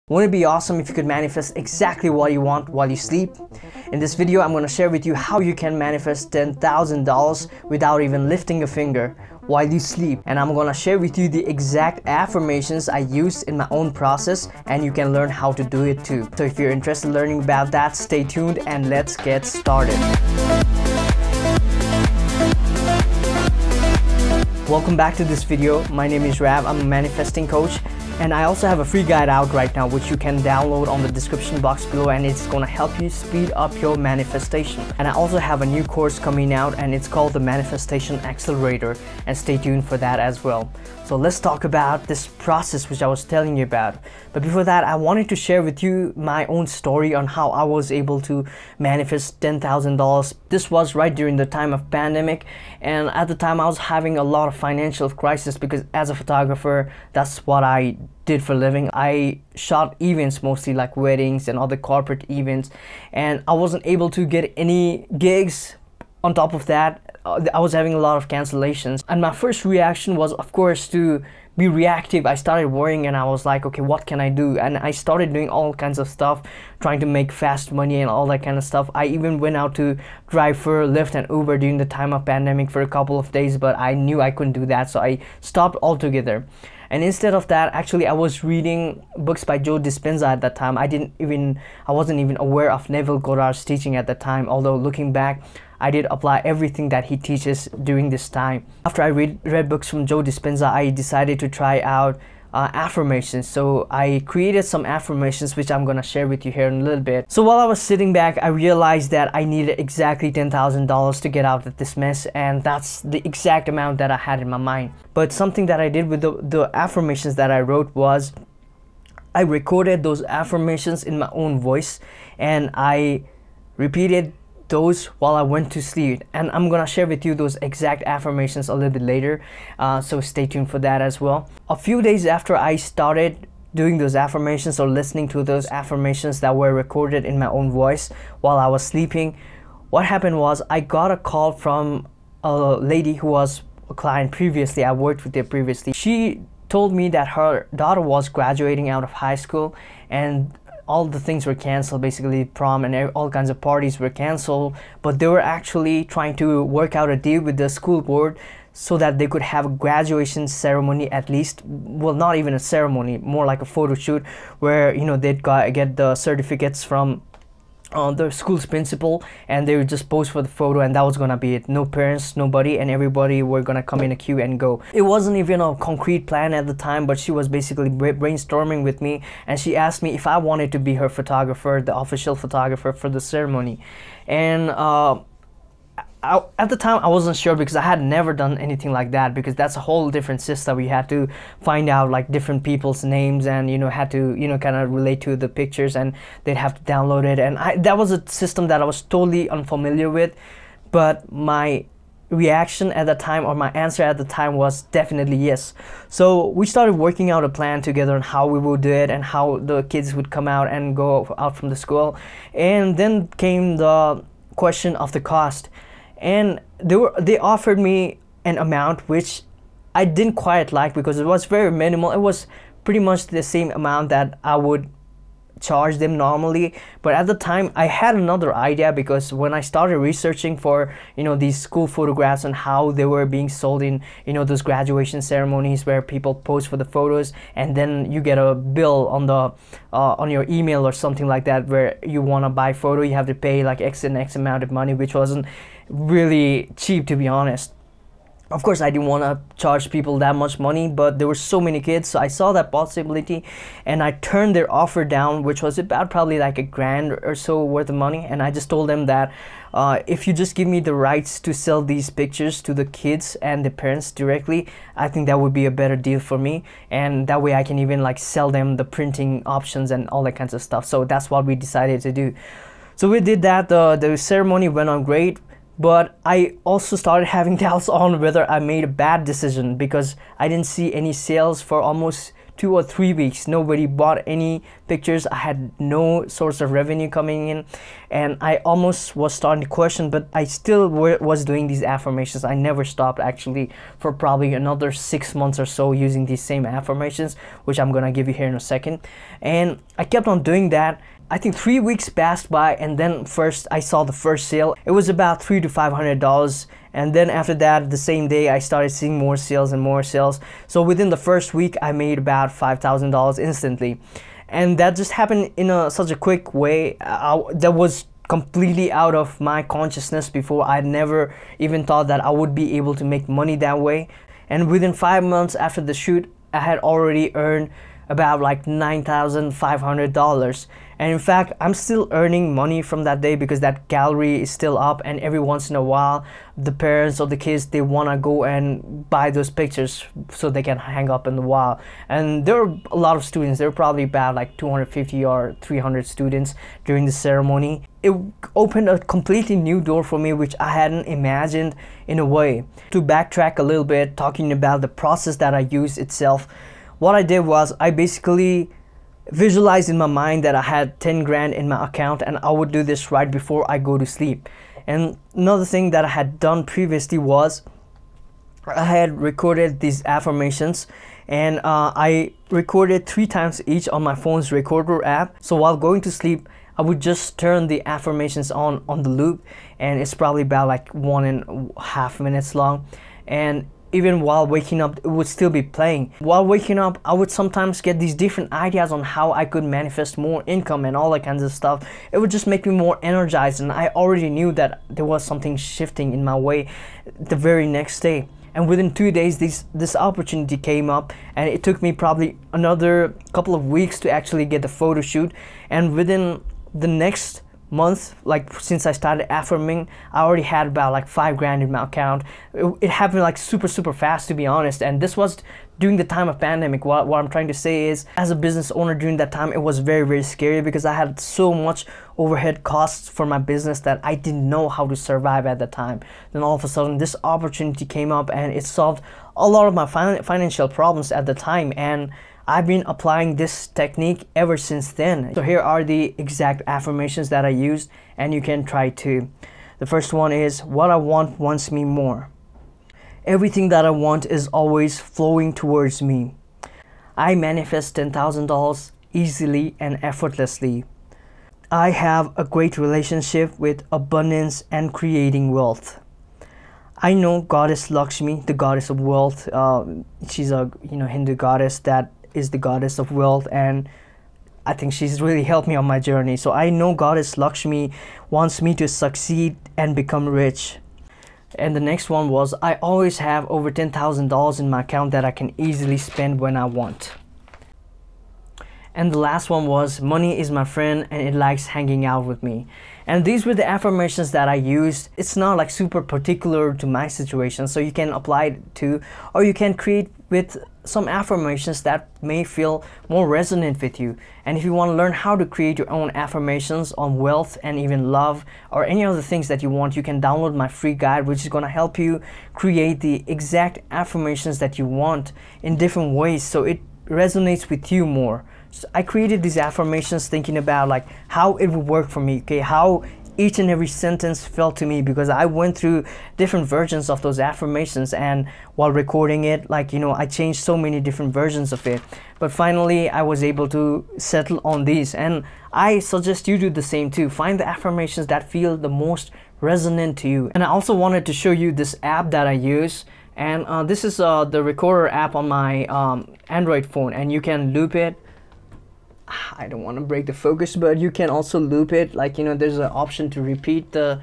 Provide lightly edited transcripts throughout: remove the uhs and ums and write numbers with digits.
Wouldn't it be awesome if you could manifest exactly what you want while you sleep? In this video, I'm going to share with you how you can manifest $10,000 without even lifting a finger while you sleep. And I'm going to share with you the exact affirmations I use in my own process, and you can learn how to do it too. So if you're interested in learning about that, stay tuned and let's get started. Welcome back to this video. My name is Rav. I'm a manifesting coach. And I also have a free guide out right now which you can download on the description box below, and it's gonna help you speed up your manifestation. And I also have a new course coming out and it's called the Manifestation Accelerator, and stay tuned for that as well. So let's talk about this process which I was telling you about. But before that, I wanted to share with you my own story on how I was able to manifest $10,000. This was right during the time of pandemic, and at the time I was having a lot of financial crisis because as a photographer, that's what I did for a living. I shot events, mostly like weddings and other corporate events, and I wasn't able to get any gigs. On top of that, I was having a lot of cancellations, and my first reaction was, of course, to be reactive. I started worrying and I was like, okay, what can I do? And I started doing all kinds of stuff, trying to make fast money and all that kind of stuff. I even went out to drive for Lyft and Uber during the time of pandemic for a couple of days, but I knew I couldn't do that, so I stopped altogether. And instead of that, actually I was reading books by Joe Dispenza at that time. I wasn't even aware of Neville Goddard's teaching at that time, although looking back, I did apply everything that he teaches during this time. After I read books from Joe Dispenza, I decided to try out affirmations. So I created some affirmations which I'm gonna share with you here in a little bit. So while I was sitting back, I realized that I needed exactly $10,000 to get out of this mess, and that's the exact amount that I had in my mind. But something that I did with the affirmations that I wrote was I recorded those affirmations in my own voice and I repeated those while I went to sleep, and I'm gonna share with you those exact affirmations a little bit later, so stay tuned for that as well. A few days after I started doing those affirmations or listening to those affirmations that were recorded in my own voice while I was sleeping, what happened was I got a call from a lady who was a client previously. I worked with her previously. She told me that her daughter was graduating out of high school and all the things were canceled. Basically prom and all kinds of parties were canceled, but they were actually trying to work out a deal with the school board so that they could have a graduation ceremony, at least, well, not even a ceremony, more like a photo shoot where, you know, they'd get the certificates from the school's principal, and they would just pose for the photo, and that was gonna be it. No parents, nobody, and everybody were gonna come in a queue and go. It wasn't even a concrete plan at the time, but she was basically brainstorming with me, and she asked me if I wanted to be her photographer, the official photographer for the ceremony. And at the time I wasn't sure because I had never done anything like that, because that's a whole different system. We had to find out like different people's names and, you know, had to, you know, kind of relate to the pictures, and they'd have to download it, and that was a system that I was totally unfamiliar with. But my reaction at the time, or my answer at the time, was definitely yes. So we started working out a plan together on how we would do it and how the kids would come out and go out from the school. And then came the question of the cost. And they offered me an amount which I didn't quite like because it was very minimal. It was pretty much the same amount that I would charge them normally. But at the time I had another idea, because when I started researching for, you know, these school photographs and how they were being sold in, you know, those graduation ceremonies where people pose for the photos and then you get a bill on the on your email or something like that, where you want to buy photo, you have to pay like X and X amount of money, which wasn't really cheap, to be honest. Of course, I didn't want to charge people that much money, but there were so many kids, so I saw that possibility and I turned their offer down, which was about probably like $1,000 or so worth of money. And I just told them that if you just give me the rights to sell these pictures to the kids and the parents directly, I think that would be a better deal for me, and that way I can even like sell them the printing options and all that kinds of stuff. So that's what we decided to do. So we did that. The ceremony went on great. But I also started having doubts on whether I made a bad decision, because I didn't see any sales for almost 2 or 3 weeks, nobody bought any pictures. I had no source of revenue coming in, and I almost was starting to question, but I still was doing these affirmations. I never stopped actually for probably another 6 months or so using these same affirmations, which I'm gonna give you here in a second. And I kept on doing that. I think 3 weeks passed by, and then first I saw the first sale. It was about $300 to $500, and then after that, the same day, I started seeing more sales and more sales. So within the first week, I made about $5,000 instantly, and that just happened in such a quick way. That was completely out of my consciousness before. I'd never even thought that I would be able to make money that way. And within 5 months after the shoot, I had already earned about like $9,500. And in fact, I'm still earning money from that day because that gallery is still up, and every once in a while the parents or the kids, they want to go and buy those pictures so they can hang up in the wall. And there were a lot of students. There were probably about like 250 or 300 students during the ceremony. It opened a completely new door for me, which I hadn't imagined in a way. To backtrack a little bit, talking about the process that I used itself, what I did was I basically visualized in my mind that I had 10 grand in my account, and I would do this right before I go to sleep. And another thing that I had done previously was I had recorded these affirmations, and I recorded 3 times each on my phone's recorder app. So while going to sleep, I would just turn the affirmations on the loop, and it's probably about like 1.5 minutes long. And even while waking up, it would still be playing. While waking up, I would sometimes get these different ideas on how I could manifest more income and all that kinds of stuff. It would just make me more energized, and I already knew that there was something shifting in my way the very next day. And within 2 days, this opportunity came up, and it took me probably another couple of weeks to actually get the photo shoot. And within the next month, like since I started affirming, I already had about like 5 grand in my account. It happened like super fast, to be honest. And this was during the time of pandemic. What I'm trying to say is, as a business owner during that time, it was very scary because I had so much overhead costs for my business that I didn't know how to survive at the time. Then all of a sudden this opportunity came up, and it solved a lot of my financial problems at the time, and I've been applying this technique ever since then. So here are the exact affirmations that I used, and you can try too. The first one is, what I want wants me more. Everything that I want is always flowing towards me. I manifest $10,000 easily and effortlessly. I have a great relationship with abundance and creating wealth. I know Goddess Lakshmi, the goddess of wealth. She's a Hindu goddess that is the goddess of wealth, and I think she's really helped me on my journey. So I know Goddess Lakshmi wants me to succeed and become rich. And the next one was, I always have over $10,000 in my account that I can easily spend when I want. And the last one was, money is my friend and it likes hanging out with me. And these were the affirmations that I used. It's not like super particular to my situation, so you can apply it to, or you can create with some affirmations that may feel more resonant with you. And if you want to learn how to create your own affirmations on wealth and even love or any other things that you want, you can download my free guide, which is going to help you create the exact affirmations that you want in different ways so it resonates with you more. So I created these affirmations thinking about like how it would work for me, okay, how each and every sentence felt to me, because I went through different versions of those affirmations, and while recording it, like, I changed so many different versions of it. But finally I was able to settle on these, and I suggest you do the same too. Find the affirmations that feel the most resonant to you. And I also wanted to show you this app that I use, and this is the recorder app on my Android phone, and you can loop it. I don't want to break the focus, but you can also loop it. Like, there's an option to repeat the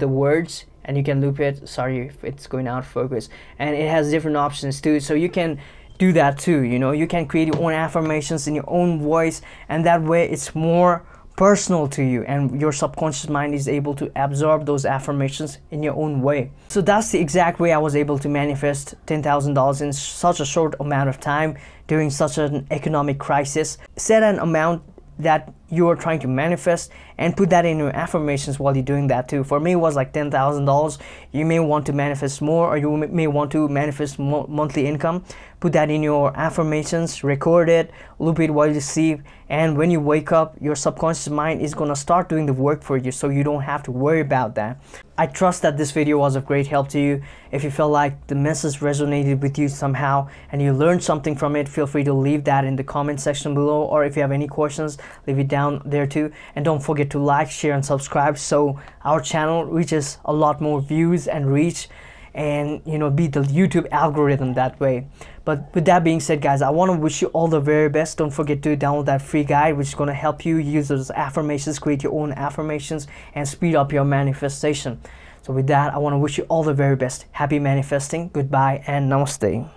words, and you can loop it. Sorry if it's going out of focus. And it has different options too, so you can do that too. You can create your own affirmations in your own voice, and that way it's more personal to you, and your subconscious mind is able to absorb those affirmations in your own way. So that's the exact way I was able to manifest $10,000 in such a short amount of time during such an economic crisis. Set an amount that you are trying to manifest, and put that in your affirmations while you're doing that too. For me, it was like $10,000. You may want to manifest more, or you may want to manifest monthly income. Put that in your affirmations, record it, loop it while you sleep, and when you wake up, your subconscious mind is gonna start doing the work for you, so you don't have to worry about that. I trust that this video was of great help to you. If you felt like the message resonated with you somehow and you learned something from it, feel free to leave that in the comment section below, or if you have any questions, leave it down there too. And don't forget to like, share, and subscribe so our channel reaches a lot more views and reach, and beat the YouTube algorithm that way. But with that being said, guys, I want to wish you all the very best. Don't forget to download that free guide, which is going to help you use those affirmations, create your own affirmations, and speed up your manifestation. So with that, I want to wish you all the very best. Happy manifesting. Goodbye and namaste.